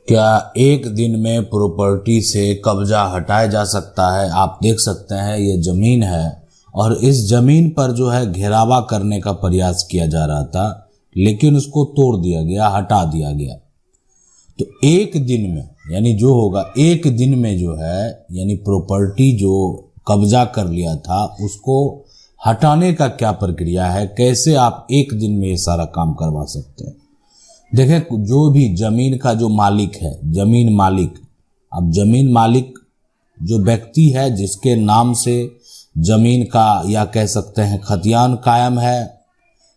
क्या एक दिन में प्रॉपर्टी से कब्जा हटाया जा सकता है? आप देख सकते हैं ये ज़मीन है और इस ज़मीन पर जो है घेरावा करने का प्रयास किया जा रहा था, लेकिन उसको तोड़ दिया गया, हटा दिया गया। तो एक दिन में यानी जो होगा, एक दिन में जो है यानी प्रॉपर्टी जो कब्जा कर लिया था उसको हटाने का क्या प्रक्रिया है, कैसे आप एक दिन में ये सारा काम करवा सकते हैं। देखें, जो भी ज़मीन का जो मालिक है, ज़मीन मालिक, अब ज़मीन मालिक जो व्यक्ति है जिसके नाम से ज़मीन का या कह सकते हैं खतियान कायम है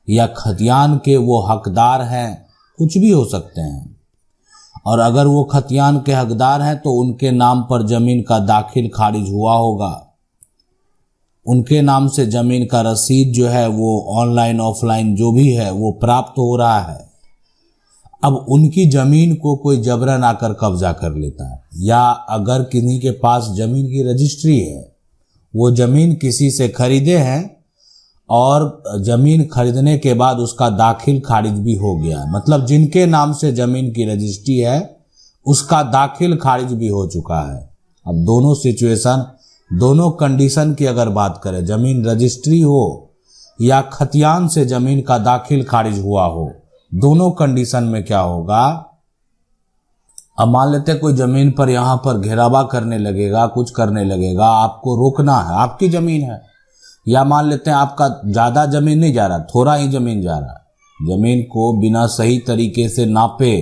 या खतियान के वो हकदार हैं, कुछ भी हो सकते हैं। और अगर वो खतियान के हकदार हैं तो उनके नाम पर ज़मीन का दाखिल खारिज हुआ होगा, उनके नाम से ज़मीन का रसीद जो है वो ऑनलाइन ऑफलाइन जो भी है वो प्राप्त हो रहा है। अब उनकी ज़मीन को कोई जबरन आकर कब्जा कर लेता है, या अगर किसी के पास ज़मीन की रजिस्ट्री है, वो ज़मीन किसी से खरीदे हैं और ज़मीन खरीदने के बाद उसका दाखिल खारिज भी हो गया, मतलब जिनके नाम से ज़मीन की रजिस्ट्री है उसका दाखिल खारिज भी हो चुका है। अब दोनों सिचुएशन, दोनों कंडीशन की अगर बात करें, ज़मीन रजिस्ट्री हो या खतियान से ज़मीन का दाखिल खारिज हुआ हो, दोनों कंडीशन में क्या होगा। अब मान लेते हैं कोई ज़मीन पर यहाँ पर घेरावा करने लगेगा, कुछ करने लगेगा, आपको रोकना है, आपकी ज़मीन है। या मान लेते हैं आपका ज़्यादा ज़मीन नहीं जा रहा, थोड़ा ही ज़मीन जा रहा है, ज़मीन को बिना सही तरीके से नापे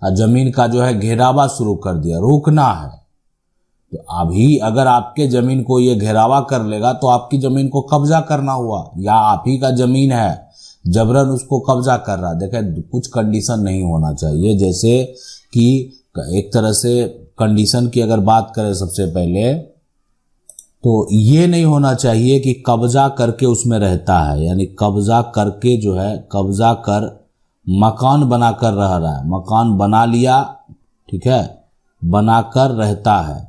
ज़मीन का जो है घेरावा शुरू कर दिया, रोकना है। तो अभी अगर आपके ज़मीन को ये घेरावा कर लेगा तो आपकी ज़मीन को कब्जा करना हुआ, या आप ही का ज़मीन है जबरन उसको कब्जा कर रहा। देखें, कुछ कंडीशन नहीं होना चाहिए, जैसे कि एक तरह से कंडीशन की अगर बात करें सबसे पहले तो ये नहीं होना चाहिए कि कब्जा करके उसमें रहता है, यानी कब्जा करके जो है कब्जा कर मकान बनाकर रह रहा है, मकान बना लिया, ठीक है, बनाकर रहता है।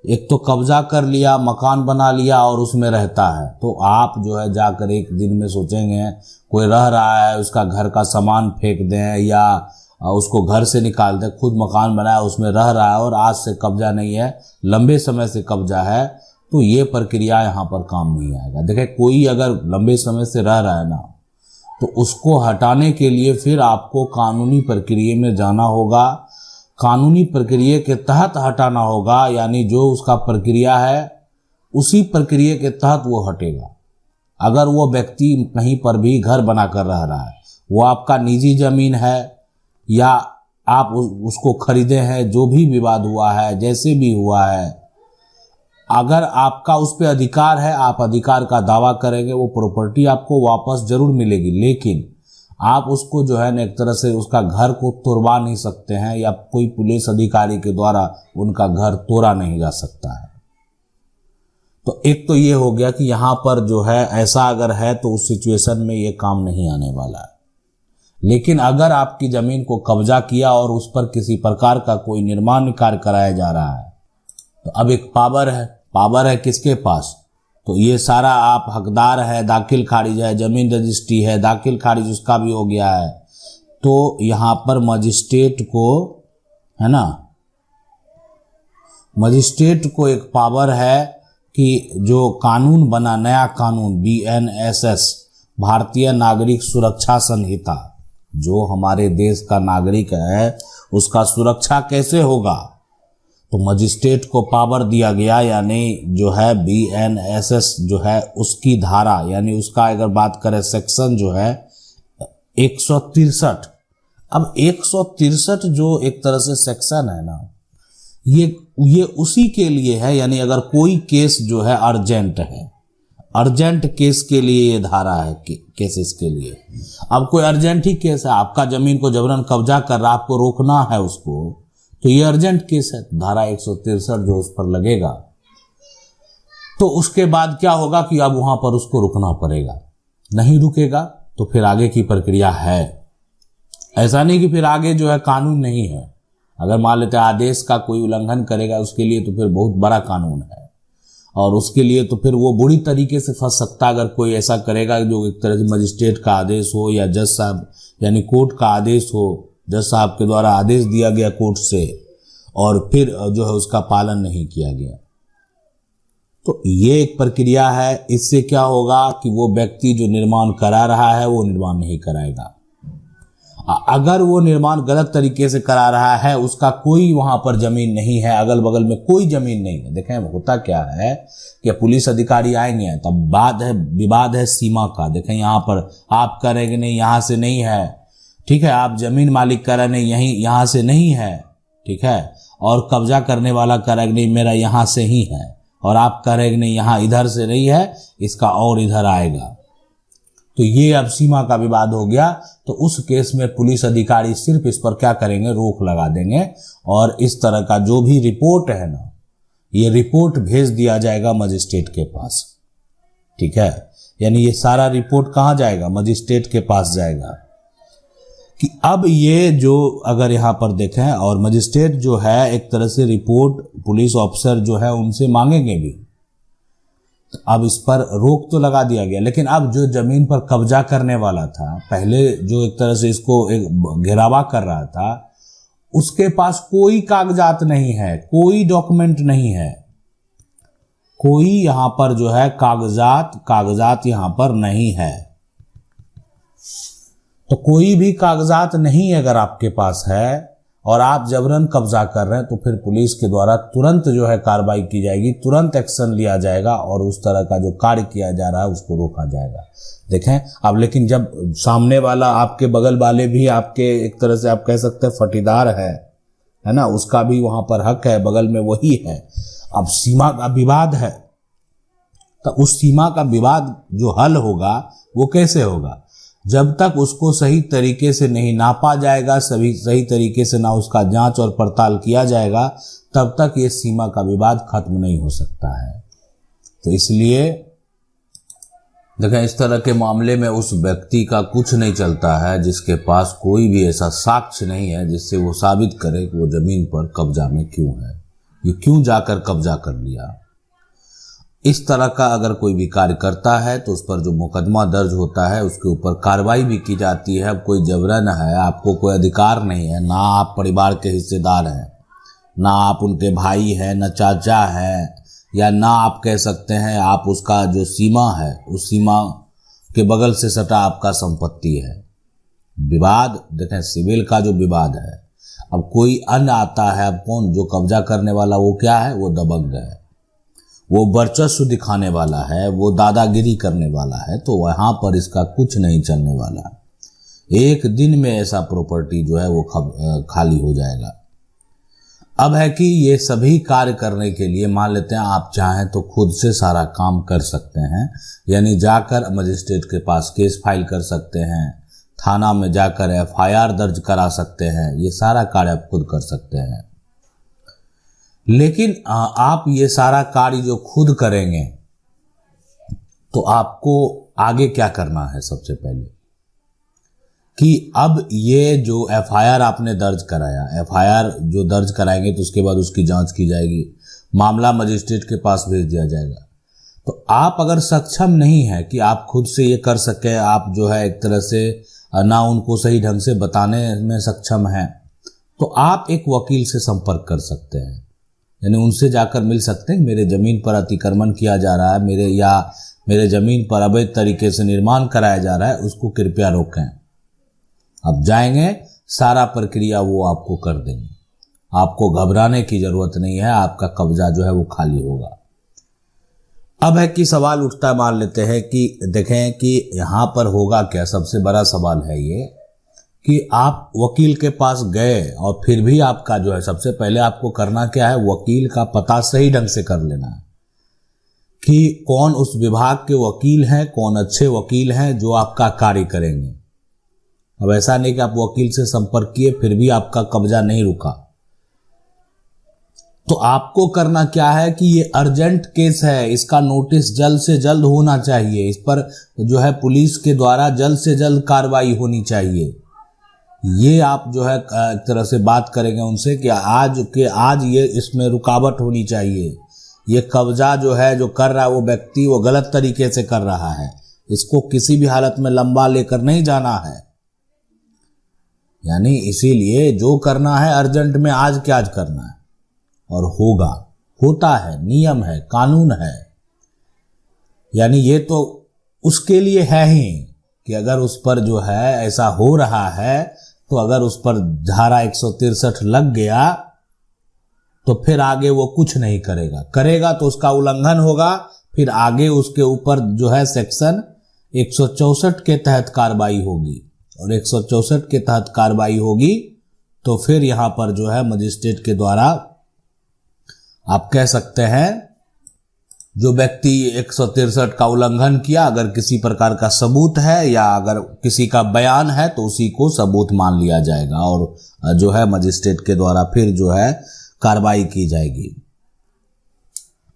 एक तो कब्जा कर लिया, मकान बना लिया और उसमें रहता है, तो आप जो है जाकर एक दिन में सोचेंगे कोई रह रहा है उसका घर का सामान फेंक दें या उसको घर से निकाल दें, खुद मकान बनाया उसमें रह रहा है और आज से कब्जा नहीं है, लंबे समय से कब्जा है, तो ये प्रक्रिया यहाँ पर काम नहीं आएगा। देखिए, कोई अगर लंबे समय से रह रहा है ना, तो उसको हटाने के लिए फिर आपको कानूनी प्रक्रिया में जाना होगा, कानूनी प्रक्रिया के तहत हटाना होगा, यानी जो उसका प्रक्रिया है उसी प्रक्रिया के तहत वो हटेगा। अगर वो व्यक्ति कहीं पर भी घर बनाकर रह रहा है, वो आपका निजी ज़मीन है या आप उसको खरीदे हैं, जो भी विवाद हुआ है, जैसे भी हुआ है, अगर आपका उस पर अधिकार है, आप अधिकार का दावा करेंगे, वो प्रॉपर्टी आपको वापस जरूर मिलेगी, लेकिन आप उसको जो है ना एक तरह से उसका घर को तोड़वा नहीं सकते हैं, या कोई पुलिस अधिकारी के द्वारा उनका घर तोड़ा नहीं जा सकता है। तो एक तो ये हो गया कि यहाँ पर जो है ऐसा अगर है तो उस सिचुएशन में ये काम नहीं आने वाला है। लेकिन अगर आपकी ज़मीन को कब्जा किया और उस पर किसी प्रकार का कोई निर्माण कार्य कराया जा रहा है, तो अब एक पावर है किसके पास, तो ये सारा आप हकदार है, दाखिल खारिज है, ज़मीन रजिस्ट्री है, दाखिल खारिज उसका भी हो गया है। तो यहाँ पर मजिस्ट्रेट को, है ना, मजिस्ट्रेट को एक पावर है कि जो कानून बना, नया कानून BNSS, भारतीय नागरिक सुरक्षा संहिता, जो हमारे देश का नागरिक है उसका सुरक्षा कैसे होगा, तो मजिस्ट्रेट को पावर दिया गया, यानी जो है BNSS जो है उसकी धारा, यानी उसका अगर बात करें सेक्शन जो है 163। अब 163 जो एक तरह से सेक्शन है ना, ये उसी के लिए है, यानी अगर कोई केस जो है अर्जेंट है, अर्जेंट केस के लिए ये धारा है, केसेस के लिए। अब कोई अर्जेंट ही केस है, आपका ज़मीन को जबरन कब्जा कर रहा, आपको रोकना है उसको, तो ये अर्जेंट केस है, धारा 163 जो उस पर लगेगा। तो उसके बाद क्या होगा कि अब वहां पर उसको रुकना पड़ेगा, नहीं रुकेगा तो फिर आगे की प्रक्रिया है। ऐसा नहीं कि फिर आगे जो है कानून नहीं है, अगर मान लेते हैं आदेश का कोई उल्लंघन करेगा उसके लिए तो फिर बहुत बड़ा कानून है, और उसके लिए तो फिर वो बुरी तरीके से फंस सकता है अगर कोई ऐसा करेगा जो एक तरह से मजिस्ट्रेट का आदेश हो या जज साहब यानी कोर्ट का आदेश हो, जज साहब के द्वारा आदेश दिया गया कोर्ट से, और फिर जो है उसका पालन नहीं किया गया। तो ये एक प्रक्रिया है। इससे क्या होगा कि वो व्यक्ति जो निर्माण करा रहा है वो निर्माण नहीं कराएगा। अगर वो निर्माण गलत तरीके से करा रहा है, उसका कोई वहां पर जमीन नहीं है, अगल बगल में कोई जमीन नहीं है। देखें होता क्या है कि पुलिस अधिकारी आएंगे तब विवाद है सीमा का। देखें यहाँ पर आप करेंगे नहीं, यहाँ से नहीं है, ठीक है, आप जमीन मालिक करें नहीं, यहाँ से नहीं है, ठीक है, और कब्जा करने वाला करेंगे नहीं मेरा यहाँ से ही है, और आप करेंगे नहीं यहाँ इधर से नहीं है, इसका और इधर आएगा। तो ये अब सीमा का विवाद हो गया। तो उस केस में पुलिस अधिकारी सिर्फ इस पर क्या करेंगे, रोक लगा देंगे, और इस तरह का जो भी रिपोर्ट है ना, ये रिपोर्ट भेज दिया जाएगा मजिस्ट्रेट के पास, ठीक है। यानी ये सारा रिपोर्ट कहाँ जाएगा, मजिस्ट्रेट के पास जाएगा। कि अब ये जो अगर यहाँ पर देखें, और मजिस्ट्रेट जो है एक तरह से रिपोर्ट पुलिस ऑफिसर जो है उनसे मांगेंगे भी। अब इस पर रोक तो लगा दिया गया, लेकिन अब जो जमीन पर कब्जा करने वाला था, पहले जो एक तरह से इसको एक घेरावा कर रहा था, उसके पास कोई कागजात नहीं है, कोई डॉक्यूमेंट नहीं है, कोई यहां पर जो है कागजात यहां पर नहीं है। तो कोई भी कागजात नहीं अगर आपके पास है और आप जबरन कब्जा कर रहे हैं, तो फिर पुलिस के द्वारा तुरंत जो है कार्रवाई की जाएगी, तुरंत एक्शन लिया जाएगा, और उस तरह का जो कार्य किया जा रहा है उसको रोका जाएगा। देखें अब, लेकिन जब सामने वाला आपके बगल वाले भी आपके एक तरह से आप कह सकते हैं फटीदार है ना, उसका भी वहां पर हक है, बगल में वही है। अब सीमा का विवाद है, तो उस सीमा का विवाद जो हल होगा वो कैसे होगा, जब तक उसको सही तरीके से नहीं नापा जाएगा, सही तरीके से ना उसका जांच और पड़ताल किया जाएगा, तब तक ये सीमा का विवाद खत्म नहीं हो सकता है। तो इसलिए देखें, इस तरह के मामले में उस व्यक्ति का कुछ नहीं चलता है जिसके पास कोई भी ऐसा साक्ष्य नहीं है जिससे वो साबित करे कि वो जमीन पर कब्जा में क्यों है, ये क्यों जाकर कब्जा कर लिया। इस तरह का अगर कोई भी कार्य करता है तो उस पर जो मुकदमा दर्ज होता है उसके ऊपर कार्रवाई भी की जाती है। अब कोई जबरन है, आपको कोई अधिकार नहीं है, ना आप परिवार के हिस्सेदार हैं, ना आप उनके भाई हैं, ना चाचा हैं, या ना आप कह सकते हैं आप उसका जो सीमा है उस सीमा के बगल से सटा आपका संपत्ति है। विवाद देखें, सिविल का जो विवाद है, अब कोई अन्य आता है, अब कौन जो कब्जा करने वाला वो क्या है, वो दबंग है, वो वर्चस्व दिखाने वाला है, वो दादागिरी करने वाला है, तो वहां पर इसका कुछ नहीं चलने वाला। एक दिन में ऐसा प्रॉपर्टी जो है वो खाली हो जाएगा। अब है कि ये सभी कार्य करने के लिए मान लेते हैं आप चाहें तो खुद से सारा काम कर सकते हैं, यानी जाकर मजिस्ट्रेट के पास केस फाइल कर सकते हैं, थाना में जाकर FIR दर्ज करा सकते हैं, ये सारा कार्य आप खुद कर सकते हैं। लेकिन आप ये सारा कार्य जो खुद करेंगे तो आपको आगे क्या करना है, सबसे पहले कि अब ये जो FIR आपने दर्ज कराया, FIR जो दर्ज कराएंगे तो उसके बाद उसकी जांच की जाएगी, मामला मजिस्ट्रेट के पास भेज दिया जाएगा। तो आप अगर सक्षम नहीं है कि आप खुद से ये कर सके, आप जो है एक तरह से ना उनको सही ढंग से बताने में सक्षम हैं, तो आप एक वकील से संपर्क कर सकते हैं, यानी उनसे जाकर मिल सकते हैं मेरे ज़मीन पर अतिक्रमण किया जा रहा है, मेरे ज़मीन पर अवैध तरीके से निर्माण कराया जा रहा है, उसको कृपया रोकें। अब जाएंगे, सारा प्रक्रिया वो आपको कर देंगे, आपको घबराने की ज़रूरत नहीं है, आपका कब्जा जो है वो खाली होगा। अब है कि सवाल उठता है, मान लेते हैं कि देखें कि यहाँ पर होगा क्या। सबसे बड़ा सवाल है ये कि आप वकील के पास गए और फिर भी आपका जो है, सबसे पहले आपको करना क्या है, वकील का पता सही ढंग से कर लेना है कि कौन उस विभाग के वकील हैं, कौन अच्छे वकील हैं जो आपका कार्य करेंगे। अब ऐसा नहीं कि आप वकील से संपर्क किए फिर भी आपका कब्जा नहीं रुका, तो आपको करना क्या है कि ये अर्जेंट केस है, इसका नोटिस जल्द से जल्द होना चाहिए, इस पर जो है पुलिस के द्वारा जल्द से जल्द कार्रवाई होनी चाहिए। ये आप जो है एक तरह से बात करेंगे उनसे कि आज ये इसमें रुकावट होनी चाहिए, ये कब्जा जो है जो कर रहा है वो व्यक्ति वो गलत तरीके से कर रहा है, इसको किसी भी हालत में लंबा लेकर नहीं जाना है। यानी इसीलिए जो करना है अर्जेंट में आज के आज करना है, और होगा, होता है, नियम है, कानून है। यानी ये तो उसके लिए है ही कि अगर उस पर जो है ऐसा हो रहा है, तो अगर उस पर धारा 163 लग गया तो फिर आगे वो कुछ नहीं करेगा, करेगा तो उसका उल्लंघन होगा, फिर आगे उसके ऊपर जो है सेक्शन 164 के तहत कार्रवाई होगी, और 164 के तहत कार्रवाई होगी तो फिर यहाँ पर जो है मजिस्ट्रेट के द्वारा आप कह सकते हैं जो व्यक्ति 163 का उल्लंघन किया, अगर किसी प्रकार का सबूत है या अगर किसी का बयान है तो उसी को सबूत मान लिया जाएगा और जो है मजिस्ट्रेट के द्वारा फिर जो है कार्रवाई की जाएगी।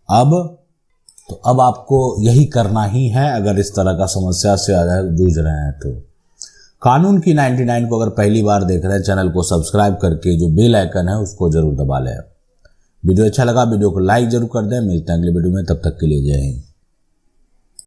अब आपको यही करना ही है अगर इस तरह का समस्या से जूझ रहे हैं तो। कानून की 99 को अगर पहली बार देख रहे हैं, चैनल को सब्सक्राइब करके जो बेल आइकन है उसको जरूर दबा लें। वीडियो अच्छा लगा वीडियो को लाइक जरूर कर दें। मिलते हैं अगले वीडियो में, तब तक के लिए जय हिंद।